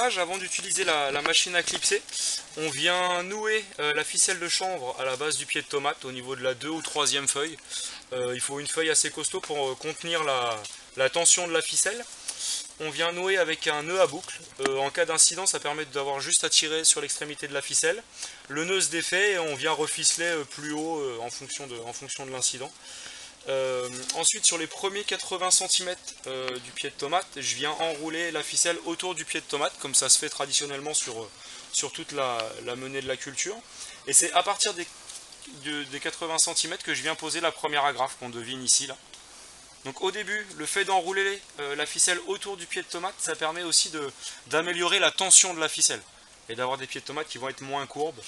clipsage, avant d'utiliser la machine à clipser, on vient nouer la ficelle de chanvre à la base du pied de tomate au niveau de la 2 ou 3e feuille. Il faut une feuille assez costaud pour contenir la tension de la ficelle. On vient nouer avec un nœud à boucle. En cas d'incident, ça permet d'avoir juste à tirer sur l'extrémité de la ficelle. Le nœud se défait et on vient reficeler plus haut en fonction de l'incident. Ensuite, sur les premiers 80 cm du pied de tomate, je viens enrouler la ficelle autour du pied de tomate, comme ça se fait traditionnellement sur toute la menée de la culture. Et c'est à partir des 80 cm que je viens poser la première agrafe qu'on devine ici, là. Donc au début, le fait d'enrouler la ficelle autour du pied de tomate, ça permet aussi d'améliorer la tension de la ficelle et d'avoir des pieds de tomate qui vont être moins courbes.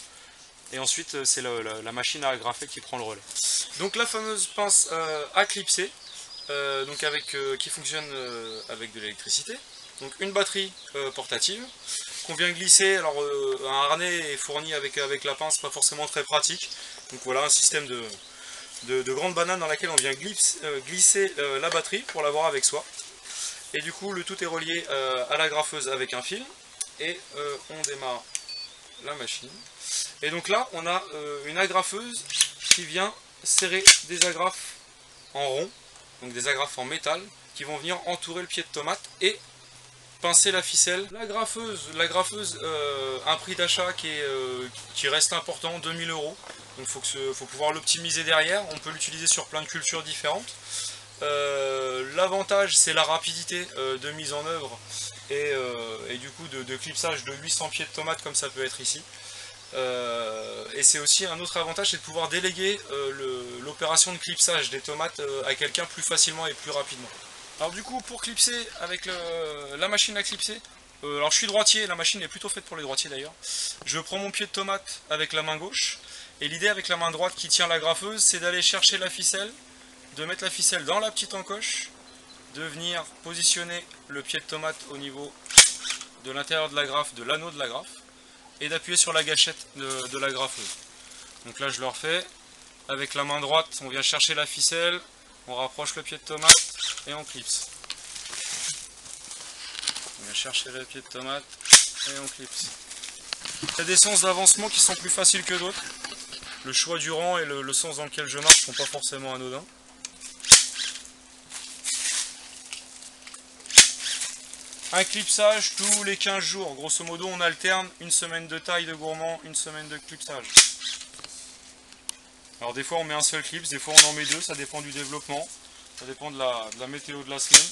Et ensuite, c'est la machine à agrafer qui prend le relais. Donc la fameuse pince à clipser, qui fonctionne avec de l'électricité. Donc une batterie portative qu'on vient glisser. Alors un harnais est fourni avec la pince, pas forcément très pratique. Donc voilà un système de grande banane dans laquelle on vient glisser la batterie pour l'avoir avec soi. Et du coup le tout est relié à l'agrafeuse avec un fil. Et on démarre la machine. Et donc là on a une agrafeuse qui vient serrer des agrafes en rond, donc des agrafes en métal, qui vont venir entourer le pied de tomate et pincer la ficelle. L'agrafeuse un prix d'achat qui reste important, 2000 €. Donc il faut pouvoir l'optimiser derrière. On peut l'utiliser sur plein de cultures différentes. L'avantage c'est la rapidité de mise en œuvre et du coup de clipsage de 800 pieds de tomates comme ça peut être ici. Et c'est aussi un autre avantage, c'est de pouvoir déléguer l'opération de clipsage des tomates à quelqu'un plus facilement et plus rapidement. Alors du coup pour clipser avec la machine à clipser, alors je suis droitier, la machine est plutôt faite pour les droitiers d'ailleurs. Je prends mon pied de tomate avec la main gauche et l'idée avec la main droite qui tient l'agrafeuse c'est d'aller chercher la ficelle, de mettre la ficelle dans la petite encoche, de venir positionner le pied de tomate au niveau de l'intérieur de l'agrafe, de l'anneau de l'agrafe, et d'appuyer sur la gâchette de l'agrafeuse. Donc là je le refais, avec la main droite on vient chercher la ficelle, on rapproche le pied de tomate et on clipse. On vient chercher le pied de tomate et on clipse. Il y a des sens d'avancement qui sont plus faciles que d'autres. Le choix du rang et le sens dans lequel je marche ne sont pas forcément anodins. Un clipsage tous les 15 jours, grosso modo on alterne une semaine de taille de gourmand, une semaine de clipsage. Alors des fois on met un seul clips, des fois on en met deux, ça dépend du développement, ça dépend de la météo de la semaine.